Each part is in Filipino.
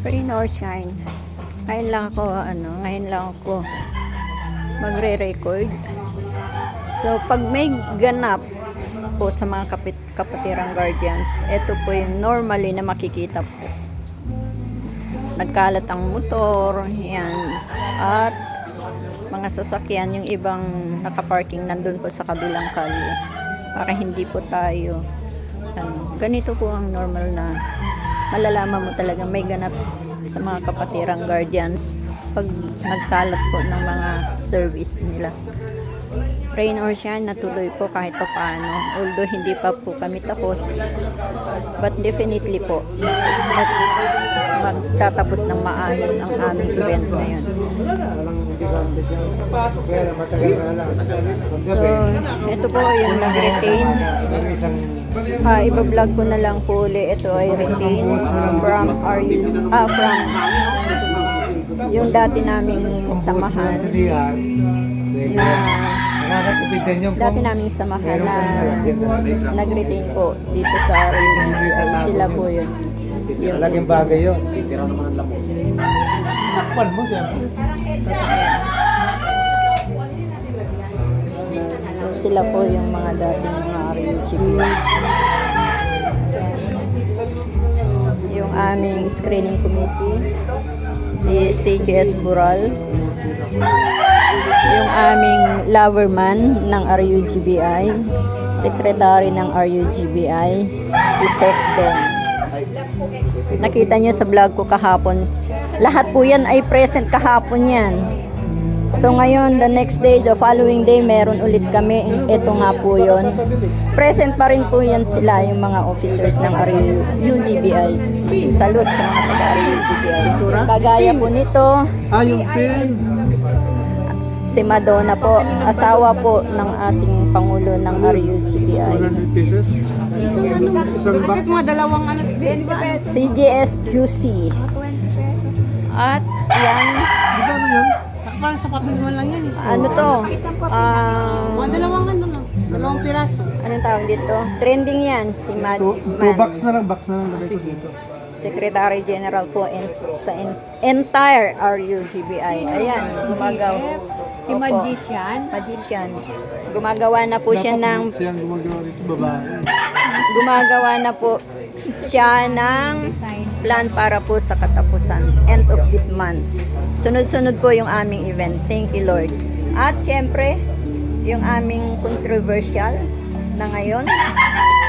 Rain or shine. Ngayon lang ako magre-record. So, pag may ganap po sa mga kapatirang guardians, ito po yung normally na makikita po. Nagkalat ang motor, yan, at mga sasakyan, yung ibang nakaparking nandun po sa kabilang kalye. Para hindi po tayo, ganito po ang normal na malalaman mo talaga may ganap sa mga kapatirang guardians pag nagkalat po ng mga service nila. Rain or shine, natuloy po kahit pa paano. Although hindi pa po kami tapos, but definitely po magtatapos ng maayos ang aming event ngayon. So, ito po yung nag-retain. Iba-vlog ko na lang po ulit. Ito ay retain from yung dati naming samahan na nag-retain po dito sa sila po yun. Malaking bagay yun. Titira naman ang lamok. Takpan mo siyempre. So sila po yung mga dating mga RUGB. Yung aming screening committee, si CJS Bural. Yung aming loverman ng RUGBI, secretary ng RUGBI, si Secdong. Nakita nyo sa vlog ko kahapon, lahat po yan ay present kahapon yan. So ngayon, the next day, the following day, meron ulit kami. Ito nga po yun. Present pa rin po yan sila, yung mga officers ng RUGBI. Salute sa mga taga-RUGBI. Kagaya po nito, Yung pin. si Madonna po, asawa po ng ating Pangulo ng RUGBI. 100 pesos. Isang box. CJS Juicy. At yan, Di ba ano yun? Parang sa papel lang yan eh. ano to? Mga dalawang piraso. Anong tawag dito? Trending yan, si Two box na lang lagay ko dito. Secretary General po sa entire RUGBI. Ayan, gumagawa. Si Magician. Magician. Gumagawa na po siya ng Siyang gumagawa rito, babae. gumagawa na po siya ng plan para po sa katapusan, end of this month. Sunod-sunod po yung aming event. Thank you, Lord. At syempre, yung aming controversial na ngayon,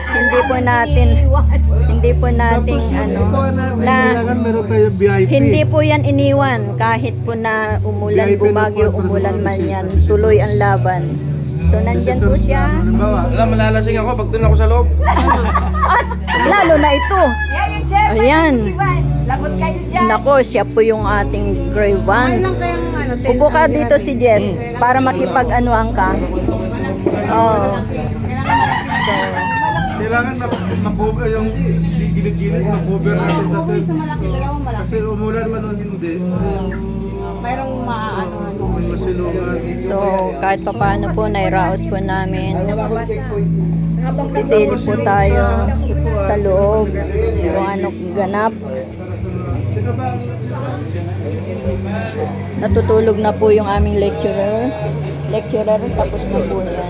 hindi po natin Meron tayo VIP. hindi po yan iniwan kahit po na umulan, VIP na bumagyo, po, umulan man reservation. yan, tuloy ang laban. So nandyan po siya. Halimbawa, Malalasing ako pag doon ako sa loob. At lalo na ito. Ayan. Nako, siya po yung ating Grey Vans. Upo ka dito si Jess para makipag-anuan ka. Oh. So, kailangan na-cover yung gilid-gilid, na-cover natin sa Okay, sa malaki, dalawang malaki. Kasi umulan man o hindi. Mayroong maaano. May masilungan. so kahit pa paano po, nairaos po namin. Sisilip po tayo sa loob kung ano ganap. Natutulog na po yung aming lecturer. Tapos na po yan.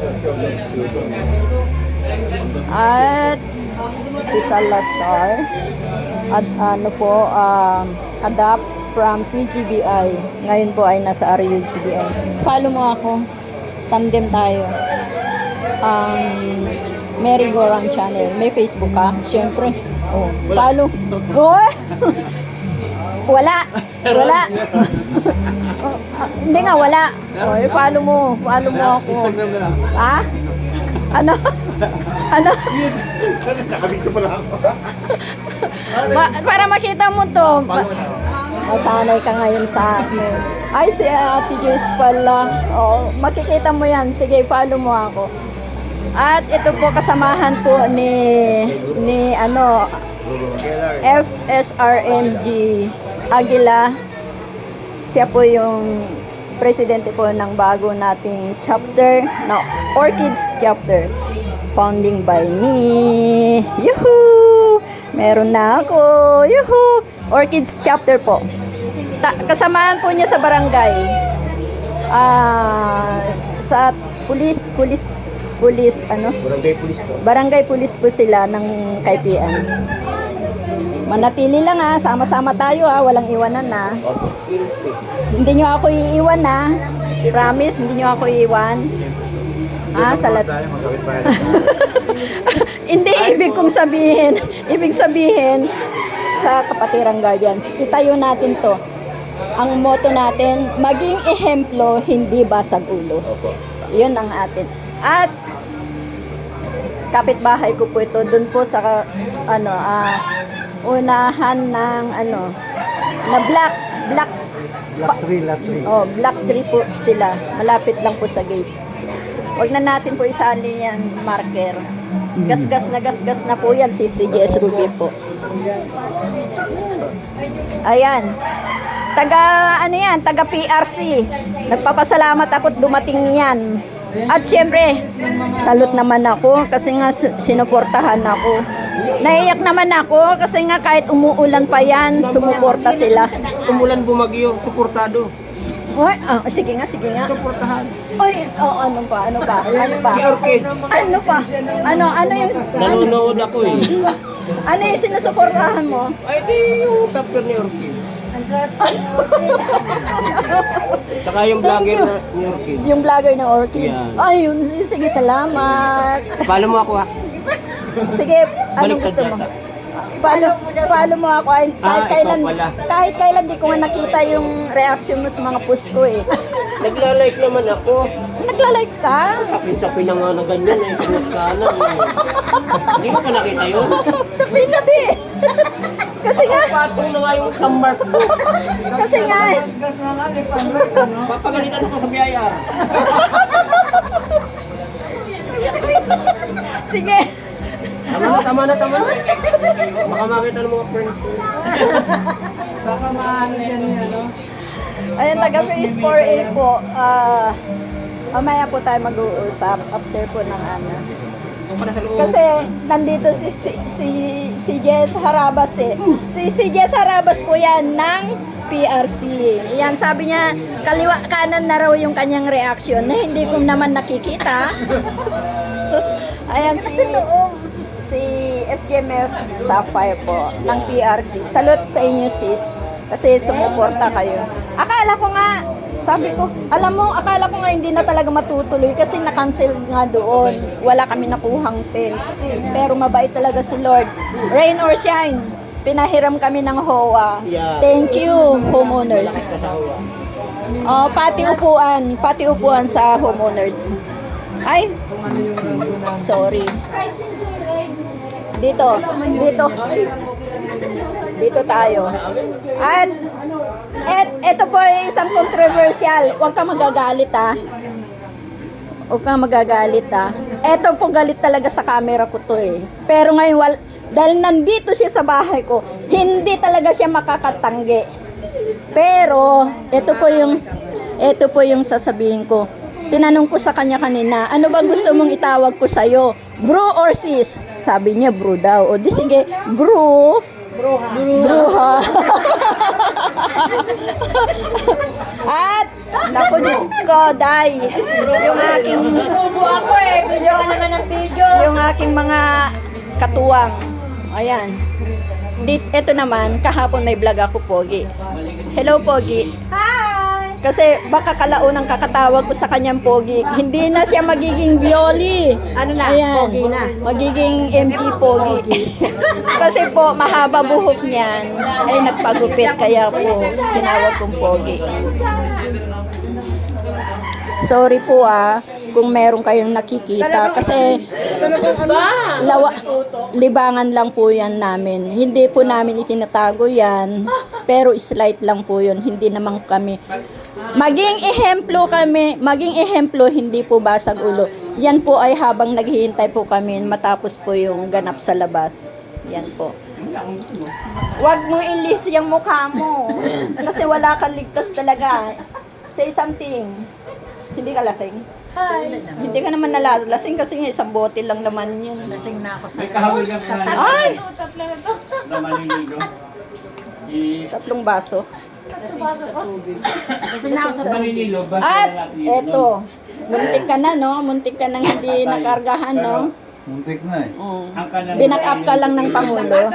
At si Salazar at adapt from PGBI. Ngayon po ay nasa RUGBI. Follow mo ako. Tandem tayo. Merry-go-round channel. May Facebook ka? Siyempre. Oh, follow. Oh! Wala. Hindi nga, wala. Oh, follow mo ako. Instagram na lang. Ah? Ano? Nakabito pala ako. Para makita mo to. Masanay ka ngayon sa akin. Ay, si Ate Joyce pala. Oh, makikita mo yan. Sige, follow mo ako. At ito po kasamahan po ni FSRNG Aguila. Siya po yung presidente po ng bago nating chapter na Orchids chapter, founding by me. Yuhu! Meron na ako. Yuhu! Orchids chapter po. Kasamaan po niya sa barangay. Sa pulis, ano? Barangay Police po. Barangay pulis po sila ng Kaypian. Manatili lang sama-sama tayo walang iwanan Opo. Hindi nyo ako iiwan Promise, hindi nyo ako iiwan. Salat. Hindi, ibig sabihin sa Kapatiran Guardians, itayo natin to. Ang motto natin, maging ehemplo, hindi basag ulo. Opo. Yun ang atin. At kapitbahay ko po ito doon po sa unahan ng na black Black tree. black tree po sila. Malapit lang po sa gate. Huwag na natin po isali yan marker. Gasgas na po yan si CGS Ruby po. Ayan. Taga PRC. Nagpapasalamat ako't dumating yan. At syempre, salute naman ako kasi nga sinuportahan ako. Naiyak naman ako kasi nga kahit umuulan pa yan, sumuporta sila. Umulan bumagyo, suportado. Oy, sige nga. Suportahan. Oy, ano pa? Si Orchid. Ano pa? Ano yung Nanonood ako eh. ano yung sinusuportahan mo? Ay, di yung chapter ni Orchid. Saka yung vlogger ni Orchid. Yung vlogger ng Orchids. Yan. Ay, sige, salamat. Follow mo ako ha. Sige, anong Baliktad gusto mo? yata. Follow mo ako. ikaw pala. Kahit kailan di ko nga nakita yung reaction mo sa mga post ko eh. Nagla-like naman ako. Nagla-likes ka? Sapin-sapin na nga na ganyan eh. Pinagkanan eh. Hindi mo pa nakita yun? Sabi. Kasi nga, Patong na nga yung tambark ko. kasi nga. Papagalitan ako sa biyaya. Sige. Tama na. Baka makita ng mga friends ko. Ayan, taga Phase 4A po. Mamaya po tayo mag-uusap after po ng Kasi nandito si Jess Harabas eh. Si Jess Harabas po yan ng PRC. Yan, sabi niya, kaliwa kanan na raw yung kanyang reaction na hindi ko naman nakikita. Ayan, si SGMF Sapphire po ng PRC. Salute sa inyo sis. Kasi sumuporta kayo. Akala ko nga, sabi ko, akala ko nga hindi na talaga matutuloy kasi na-cancel nga doon. Wala kami nakuhang tent. Pero mabait talaga si Lord. Rain or shine, pinahiram kami ng HOA. Thank you, homeowners. Pati upuan sa homeowners. Ay, sorry. Dito tayo. At ito po ay isang controversial. Huwag kang magagalit Ito po galit talaga sa camera ko to eh. Pero ngayon, dahil nandito siya sa bahay ko, hindi talaga siya makakatanggi. Pero, ito po yung sasabihin ko. Tinanong ko sa kanya kanina, ano ba gusto mong itawag ko sa'yo? Bro or sis? Sabi niya, bro daw. O di sige, bro. Bruha. At, naku, Diyos ko, day. Yung aking, yung aking mga katuwang. Ayan. Ito naman, kahapon may vlog ako, Pogi. Hello, Pogi. Kasi baka kalaunang kakatawag ko sa kanyang Pogi. Hindi na siya magiging Bioli. Ano na? Ayan, Pogi na. Magiging MG Pogi. Kasi po, mahaba buhok niyan. Ay, nagpagupit. Kaya po, tinawag kong Pogi. Sorry po kung meron kayong nakikita. Kasi, libangan lang po yan namin. Hindi po namin itinatago yan. Pero slight lang po yun. Hindi naman kami. Maging ehemplo, hindi po basag ulo. Yan po ay habang naghihintay po kami matapos po yung ganap sa labas. Yan po. Huwag mong ilis yung mukha mo. Kasi wala kang ligtas talaga. Say something. Hindi ka lasing? Hindi ka naman nalasing kasi nga isang bote lang naman yun. Lasing na ako sa May kahawil ka sa Ay! 3 baso. Kasi na ako sa Maninilo, ba? At eto, muntik ka na, no? Muntik ka nang hindi nakargahan, no? Muntik na eh. Binak up ka lang ng Pangulo.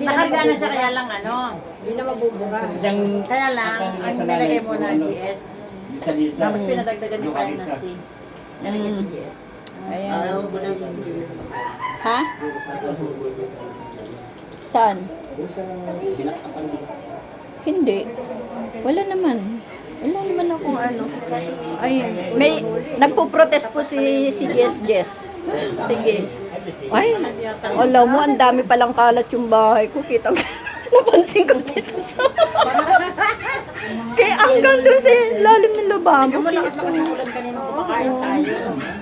Nakarga na siya kaya lang ano. Hindi na mabubuga. Kaya lang, ang nilagay mo na GS. Tapos pinadagdagan ni Kyle na C. Nilagay si GS. Ayan. Ha? Saan? Hindi. Wala naman. Wala naman akong ano. Ayun. May, nagpo-protest po si Jess. Sige. Ay, alam mo, ang dami palang kalat yung bahay ko. Kitang, napansin ko dito sa... Kaya hanggang doon sa lalim ng lababo.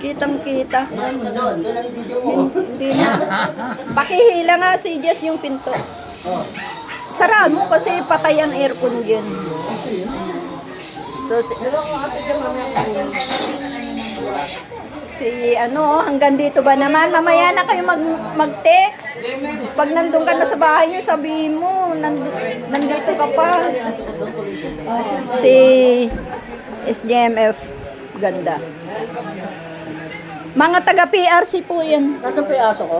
Kitang-kita. Hindi na. Pakihila nga si Jess yung pinto. Sarado mo kasi patay ang aircon yun. So, si ano, hanggang dito ba naman? Mamaya na kayo mag-text. Pag nandun ka na sa bahay nyo, sabihin mo, nandito ka pa. Si SJMF, ganda. Mga taga-PRC po yan. Nandun po yung aso ko?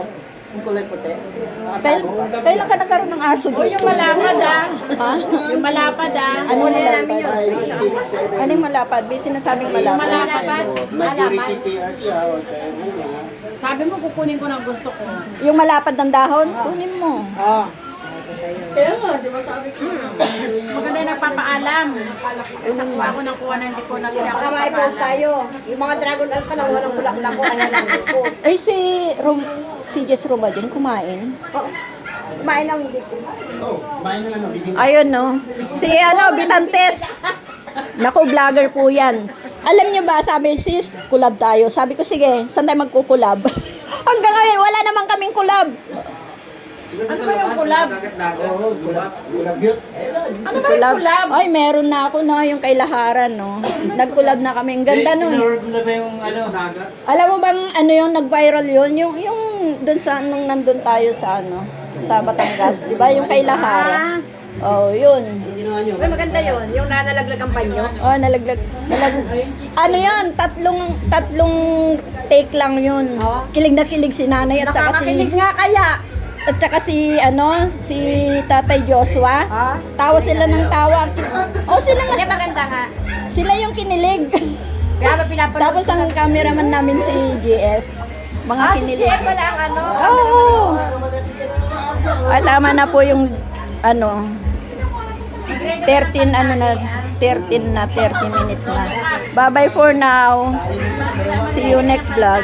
Yung kulay puti? Kailan ka nagkaroon ng aso dito? Yung malapad ah. Ha? Yung malapad ah. Ano malapad? Anong malapad? May sinasabing malapad. Malapad. Sabi mo kukunin ko ng gusto ko. Yung malapad ng dahon, kunin mo. Maganda yung nagpapaalam. Kasi kung ako nang kuha na hindi ko na pinapapaalam. tayo. Yung mga dragon alpha lang, walang bulak-bulak ko. Kaya lang ko. Ay, si Jess Roma din kumain. Kumain lang hindi ko. Ayun, no? Si, Bitantes. Naku, vlogger po yan. Alam niyo ba, sabi, sis, collab tayo. Sabi ko, sige, saan tayo magkukulab? Hanggang ngayon, wala naman kaming collab. Ano ba yung kulab? Ano ba yung collab? Ay, meron na ako, no? Yung kay Laharan, no? Nag-collab na kami. Ang ganda, no? na ba yung ano? Alam mo bang, yung nag-viral yun? Yung dun sa, nung nandun tayo sa, sa Batangas. Di ba? Yung kay Lahara. Oh, yun. Pero maganda yun. Yung nanalaglag ang panyo. Oh, nalaglag. Ano yan? Tatlong take lang yun. Kilig na kilig si nanay at saka Nakakakilig nga kaya. at saka si Tatay Joshua. Tawa sila ng tawa. Oh, sila Kaya nga. maganda nga. Sila yung kinilig. Kaya ba pinapanood? Tapos ang cameraman namin si GF. Mga Si kinilig. Jeff pala ang ano. Oo. Tama na po yung 13 na 30 minutes na. Bye-bye for now. See you next vlog.